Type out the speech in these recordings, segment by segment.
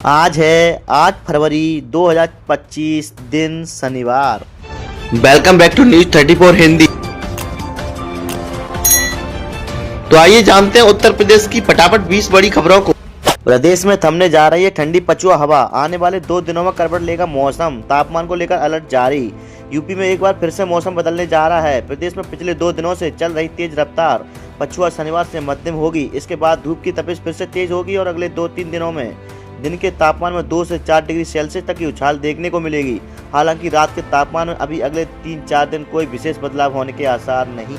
आज है 8 फरवरी 2025 दिन शनिवार। Welcome back to news 34 Hindi. तो आइए जानते हैं उत्तर प्रदेश की फटाफट 20 बड़ी खबरों को। प्रदेश में थमने जा रही है ठंडी पछुआ हवा। आने वाले 2 दिनों में करवट लेगा मौसम। तापमान को लेकर अलर्ट जारी। यूपी में एक बार फिर से मौसम बदलने जा रहा है। प्रदेश में पिछले 2 दिनों से चल रही तेज रफ्तार पछुआ शनिवार से मध्यम होगी। इसके बाद धूप की तपिश फिर से तेज होगी और अगले 2-3 दिनों में दिन के तापमान में 2 से 4 डिग्री सेल्सियस तक की उछाल देखने को मिलेगी। हालांकि रात के तापमान में अभी अगले 3-4 दिन कोई विशेष बदलाव होने के आसार नहीं।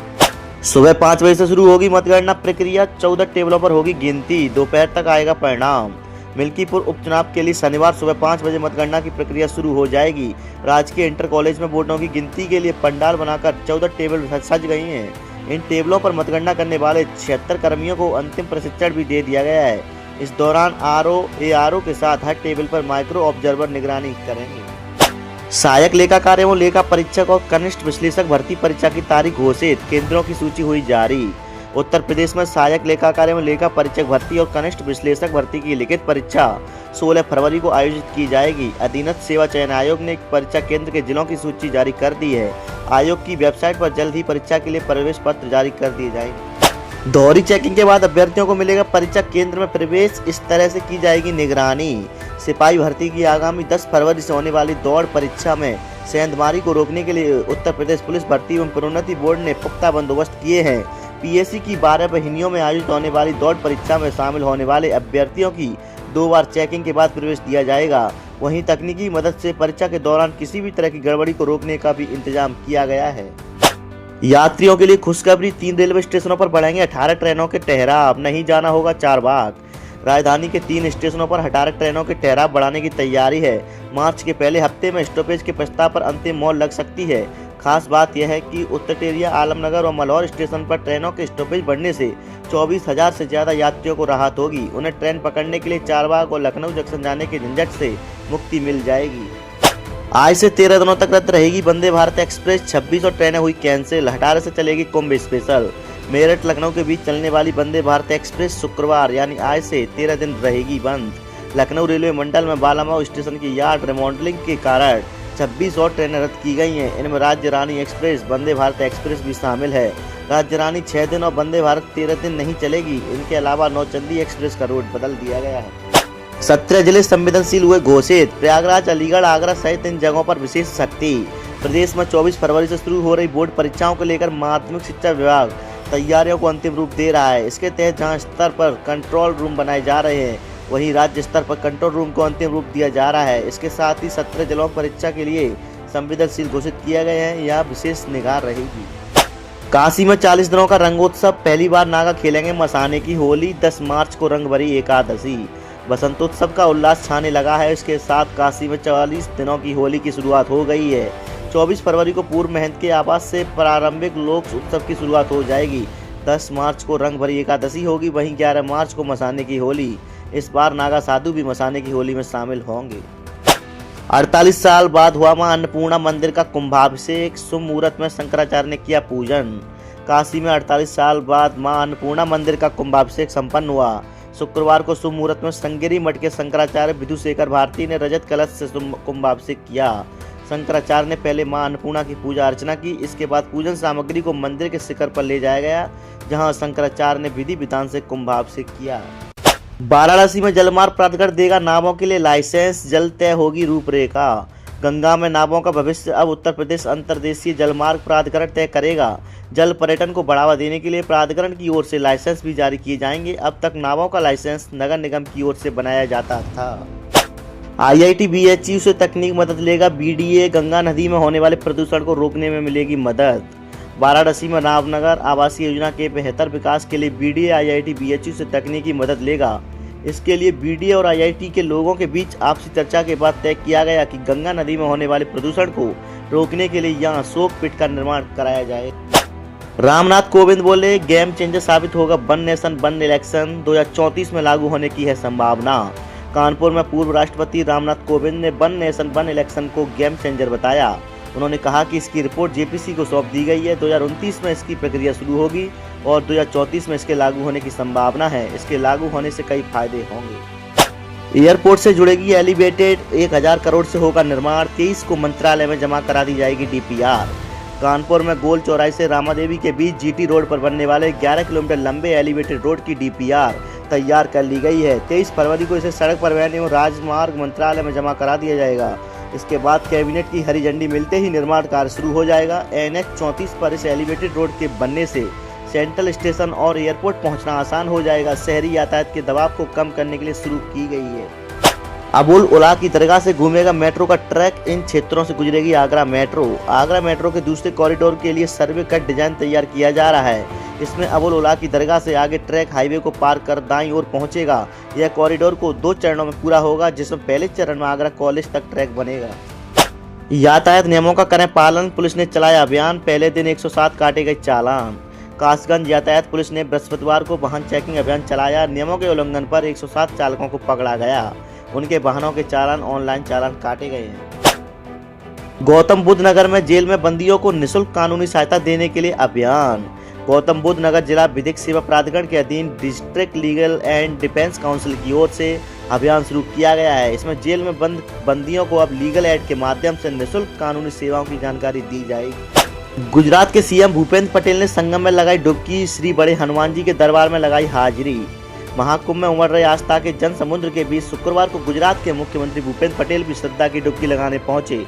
सुबह 5 बजे से शुरू होगी मतगणना प्रक्रिया। 14 टेबलों पर होगी गिनती। दोपहर तक आएगा परिणाम। मिल्कीपुर उपचुनाव के लिए शनिवार सुबह 5 बजे मतगणना की प्रक्रिया शुरू हो जाएगी। राजकीय इंटर कॉलेज में वोटों की गिनती के लिए पंडाल बनाकर 14 टेबल सज गई हैं। इन टेबलों पर मतगणना करने वाले 76 कर्मियों को अंतिम प्रशिक्षण भी दे दिया गया है। इस दौरान ARO के साथ हर टेबल पर माइक्रो ऑब्जर्वर निगरानी करेंगे। सहायक लेखाकार एवं लेखा परीक्षक और कनिष्ठ विश्लेषक भर्ती परीक्षा की तारीख घोषित। केंद्रों की सूची हुई जारी। उत्तर प्रदेश में सहायक लेखाकार एवं लेखा परीक्षक भर्ती और कनिष्ठ विश्लेषक भर्ती की लिखित परीक्षा 16 फरवरी को आयोजित की जाएगी। अधीनस्थ सेवा चयन आयोग ने परीक्षा केंद्र के जिलों की सूची जारी कर दी है। आयोग की वेबसाइट पर जल्द ही परीक्षा के लिए प्रवेश पत्र जारी कर दिए जाएंगे। दोहरी चेकिंग के बाद अभ्यर्थियों को मिलेगा परीक्षा केंद्र में प्रवेश। इस तरह से की जाएगी निगरानी। सिपाही भर्ती की आगामी 10 फरवरी से होने वाली दौड़ परीक्षा में सेंधमारी को रोकने के लिए उत्तर प्रदेश पुलिस भर्ती एवं प्रोन्नति बोर्ड ने पुख्ता बंदोबस्त किए हैं। PSC की 12 वाहिनियों में आयोजित होने वाली दौड़ परीक्षा में शामिल होने वाले अभ्यर्थियों की 2 बार चेकिंग के बाद प्रवेश दिया जाएगा। वहीं तकनीकी मदद से परीक्षा के दौरान किसी भी तरह की गड़बड़ी को रोकने का भी इंतजाम किया गया है। यात्रियों के लिए खुशखबरी। 3 रेलवे स्टेशनों पर बढ़ेंगे 18 ट्रेनों के ठहराव। नहीं जाना होगा चारबाग। राजधानी के 3 स्टेशनों पर 18 ट्रेनों के ठहराव बढ़ाने की तैयारी है। मार्च के पहले हफ्ते में स्टॉपेज के प्रस्ताव पर अंतिम मोहर लग सकती है। खास बात यह है कि उत्तरटेरिया, आलमनगर और मल्हौर स्टेशन पर ट्रेनों के स्टॉपेज बढ़ने से 24,000 से ज्यादा यात्रियों को राहत होगी। उन्हें ट्रेन पकड़ने के लिए चारबाग और लखनऊ जंक्शन जाने के झंझट से मुक्ति मिल जाएगी। आज से 13 दिनों तक रद्द रहेगी वंदे भारत एक्सप्रेस। 26 और ट्रेनें हुई कैंसिल। 18 से चलेगी कुंभ स्पेशल। मेरठ लखनऊ के बीच चलने वाली वंदे भारत एक्सप्रेस शुक्रवार यानी आज से 13 दिन रहेगी बंद। लखनऊ रेलवे मंडल में बालामाऊ स्टेशन की यार्ड रिमॉडलिंग के कारण 26 और ट्रेनें रद्द की गई हैं। इनमें राज्य रानी एक्सप्रेस, वंदे भारत एक्सप्रेस भी शामिल है। राज्य रानी 6 दिन और वंदे भारत 13 दिन नहीं चलेगी। इनके अलावा नौचंदी एक्सप्रेस का रूट बदल दिया गया है। 17 जिले संवेदनशील हुए घोषित। प्रयागराज, अलीगढ़, आगरा सहित इन जगहों पर विशेष सख्ती। प्रदेश में 24 फरवरी से शुरू हो रही बोर्ड परीक्षाओं को लेकर माध्यमिक शिक्षा विभाग तैयारियों को अंतिम रूप दे रहा है। इसके तहत जहां स्तर पर कंट्रोल रूम बनाए जा रहे हैं, वहीं राज्य स्तर पर कंट्रोल रूम को अंतिम रूप दिया जा रहा है। इसके साथ ही 17 जिलों परीक्षा के लिए संवेदनशील घोषित किया गया है। यहाँ विशेष निगाह रहेगी। काशी में 40 दिनों का रंगोत्सव। पहली बार नागा खेलेंगे मसाने की होली। 10 मार्च को रंग भरी एकादशी। बसंतोत्सव का उल्लास छाने लगा है। इसके साथ काशी में 40 दिनों की होली की शुरुआत हो गई है। 24 फरवरी को पूर्व महंत के आवास से प्रारंभिक लोक उत्सव की शुरुआत हो जाएगी। 10 मार्च को रंग भरी एकादशी होगी। वहीं 11 मार्च को मसाने की होली। इस बार नागा साधु भी मसाने की होली में शामिल होंगे। 48 साल बाद हुआ मां अन्नपूर्णा मंदिर का कुंभाभिषेक। शुभ मुहूर्त में शंकराचार्य ने किया पूजन। काशी में 48 साल बाद मां अन्नपूर्णा मंदिर का कुंभाभिषेक संपन्न हुआ। शुक्रवार को शुभ मुहूर्त में श्रृंगेरी मठ के शंकराचार्य विधुशेखर भारती ने रजत कलश से कुंभाभिषेक किया। शंकराचार्य ने पहले मां अन्नपूर्णा की पूजा अर्चना की। इसके बाद पूजन सामग्री को मंदिर के शिखर पर ले जाया गया, जहां शंकराचार्य ने विधि विधान से कुंभाभिषेक किया। वाराणसी में जलमार्ग प्राधिकरण देगा नावों के लिए लाइसेंस। जल्द तय होगी रूपरेखा। गंगा में नावों का भविष्य अब उत्तर प्रदेश अंतर्देशीय जलमार्ग प्राधिकरण तय करेगा। जल पर्यटन को बढ़ावा देने के लिए प्राधिकरण की ओर से लाइसेंस भी जारी किए जाएंगे। अब तक नावों का लाइसेंस नगर निगम की ओर से बनाया जाता था। IIT BHU से तकनीक मदद लेगा। BDA गंगा नदी में होने वाले प्रदूषण को रोकने में मिलेगी मदद। वाराणसी में रामनगर आवासीय योजना के बेहतर विकास के लिए BDA IIT BHU से तकनीकी मदद लेगा। इसके लिए BDA और IIT के लोगों के बीच आपसी चर्चा के बाद तय किया गया कि गंगा नदी में होने वाले प्रदूषण को रोकने के लिए यहाँ शोक पिट का निर्माण कराया जाए। रामनाथ कोविंद बोले, गेम चेंजर साबित होगा वन नेशन वन इलेक्शन। 2034 में लागू होने की है संभावना। कानपुर में पूर्व राष्ट्रपति रामनाथ कोविंद ने वन नेशन वन इलेक्शन को गेम चेंजर बताया। उन्होंने कहा कि इसकी रिपोर्ट JPC को सौंप दी गई है। 2029 में इसकी प्रक्रिया शुरू होगी और 2034 में इसके लागू होने की संभावना है। इसके लागू होने से कई फायदे होंगे। एयरपोर्ट से जुड़ेगी एलिवेटेड, 1000 करोड़ से होगा निर्माण, 23 को मंत्रालय में जमा करा दी जाएगी डीपीआर। कानपुर में गोल चौराहे से रामादेवी के बीच जीटी रोड पर बनने वाले 11 किलोमीटर लंबे एलिवेटेड रोड की डीपीआर तैयार कर ली गई है। 23 फरवरी को इसे सड़क परिवहन एवं राजमार्ग मंत्रालय में जमा करा दिया जाएगा। इसके बाद कैबिनेट की हरी झंडी मिलते ही निर्माण कार्य शुरू हो जाएगा। NH 34 पर इस एलिवेटेड रोड के बनने से सेंट्रल स्टेशन और एयरपोर्ट पहुंचना आसान हो जाएगा। शहरी यातायात के दबाव को कम करने के लिए शुरू की गई है। अबुल उला की दरगाह से घूमेगा मेट्रो का ट्रैक, इन क्षेत्रों से गुजरेगी आगरा मेट्रो। आगरा मेट्रो के दूसरे कॉरिडोर के लिए सर्वे कट डिजाइन तैयार किया जा रहा है। इसमें अबुल उला की दरगाह से आगे ट्रैक हाईवे को पार कर दाईं ओर पहुंचेगा। यह कॉरिडोर को 2 चरणों में पूरा होगा, जिसमें पहले चरण में आगरा कॉलेज तक ट्रैक बनेगा। यातायात नियमों का करें पालन, पुलिस ने चलाया अभियान, पहले दिन 107 काटे गए चालान। कासगंज यातायात पुलिस ने बृहस्पतिवार को वाहन चेकिंग अभियान चलाया। नियमों के उल्लंघन पर 107 चालकों को पकड़ा गया। उनके वाहनों के चालान, ऑनलाइन चालान काटे गए हैं। गौतम बुद्ध नगर में जेल में बंदियों को निःशुल्क कानूनी सहायता देने के लिए अभियान। गौतम बुद्ध नगर जिला विधिक सेवा प्राधिकरण के अधीन district legal and defence council की ओर से अभियान शुरू किया गया है। इसमें जेल में बंद बंदियों को अब लीगल एड के माध्यम से निःशुल्क कानूनी सेवाओं की जानकारी दी जाएगी। गुजरात के सीएम भूपेंद्र पटेल ने संगम में लगाई डुबकी, श्री बड़े हनुमान जी के दरबार में लगाई हाजिरी। महाकुंभ में उमड़ रहे आस्था के जन समुद्र के बीच शुक्रवार को गुजरात के मुख्यमंत्री भूपेंद्र पटेल भी श्रद्धा की डुबकी लगाने पहुंचे।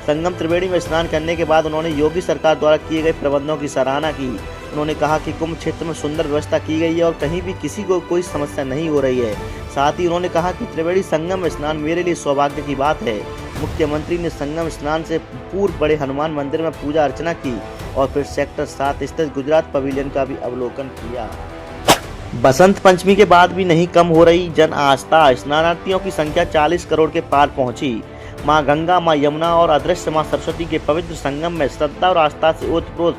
संगम त्रिवेणी में स्नान करने के बाद उन्होंने योगी सरकार द्वारा किए गए प्रबंधों की सराहना की। उन्होंने कहा कि कुंभ क्षेत्र में सुंदर व्यवस्था की गई है और कहीं भी किसी को कोई समस्या नहीं हो रही है। साथ ही उन्होंने कहा कि त्रिवेणी संगम में स्नान मेरे लिए सौभाग्य की बात है। मुख्यमंत्री ने संगम स्नान से पूर्व बड़े हनुमान मंदिर में पूजा अर्चना की और फिर सेक्टर 7 स्थित गुजरात पवेलियन का भी अवलोकन किया। बसंत पंचमी के बाद भी नहीं कम हो रही जन आस्था। स्नानार्थियों की संख्या 40 करोड़ के पार पहुंची। मां गंगा, मां यमुना और अदृश्य मां सरस्वती के पवित्र संगम में श्रद्धा और आस्था से ओतप्रोत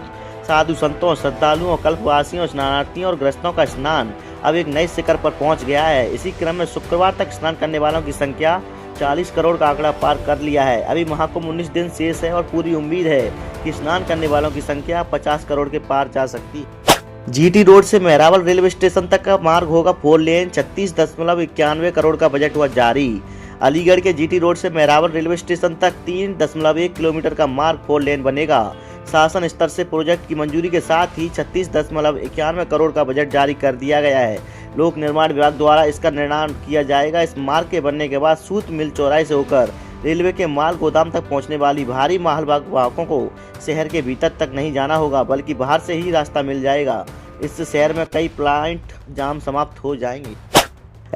साधु संतों, श्रद्धालुओं, कल्पवासियों, स्नानार्थियों और ग्रस्तों का स्नान अब एक नए शिखर पर पहुंच गया है। इसी क्रम में शुक्रवार तक स्नान करने वालों की संख्या 40 करोड़ का आंकड़ा पार कर लिया है। अभी महाकुंभ 19 दिन शेष है और पूरी उम्मीद है कि स्नान करने वालों की संख्या 50 करोड़ के पार जा सकती है। जीटी रोड से मेहरावल रेलवे स्टेशन तक का मार्ग होगा 4 लेन, 36.91 करोड़ का बजट हुआ जारी। अलीगढ़ के जीटी रोड से मेहरावल रेलवे स्टेशन तक 3.1 किलोमीटर का मार्ग 4 लेन बनेगा। शासन स्तर से प्रोजेक्ट की मंजूरी के साथ ही 36.91 करोड़ का बजट जारी कर दिया गया है। लोक निर्माण विभाग द्वारा इसका निर्माण किया जाएगा। इस मार्ग के बनने के बाद सूत मिल चौराहे से होकर रेलवे के माल गोदाम तक पहुंचने वाली भारी माल वाहकों को शहर के भीतर तक नहीं जाना होगा, बल्कि बाहर से ही रास्ता मिल जाएगा। इससे शहर में कई प्लांट जाम समाप्त हो जाएंगे।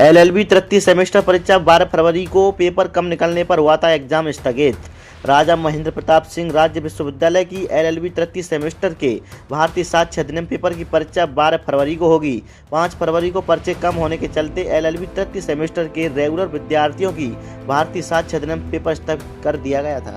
LLB तृतीय सेमेस्टर परीक्षा 12 फरवरी को पेपर कम निकलने पर हुआ था एग्जाम स्थगित। राजा महेंद्र प्रताप सिंह राज्य विश्वविद्यालय की LLB तृतीय सेमेस्टर के भारतीय साक्ष्य अधिनियम पेपर की परीक्षा 12 फरवरी को होगी। 5 फरवरी को पर्चे कम होने के चलते LLB तृतीय सेमेस्टर के रेगुलर विद्यार्थियों की भारतीय साक्ष्य अधिनियम पेपर स्थगित कर दिया गया था।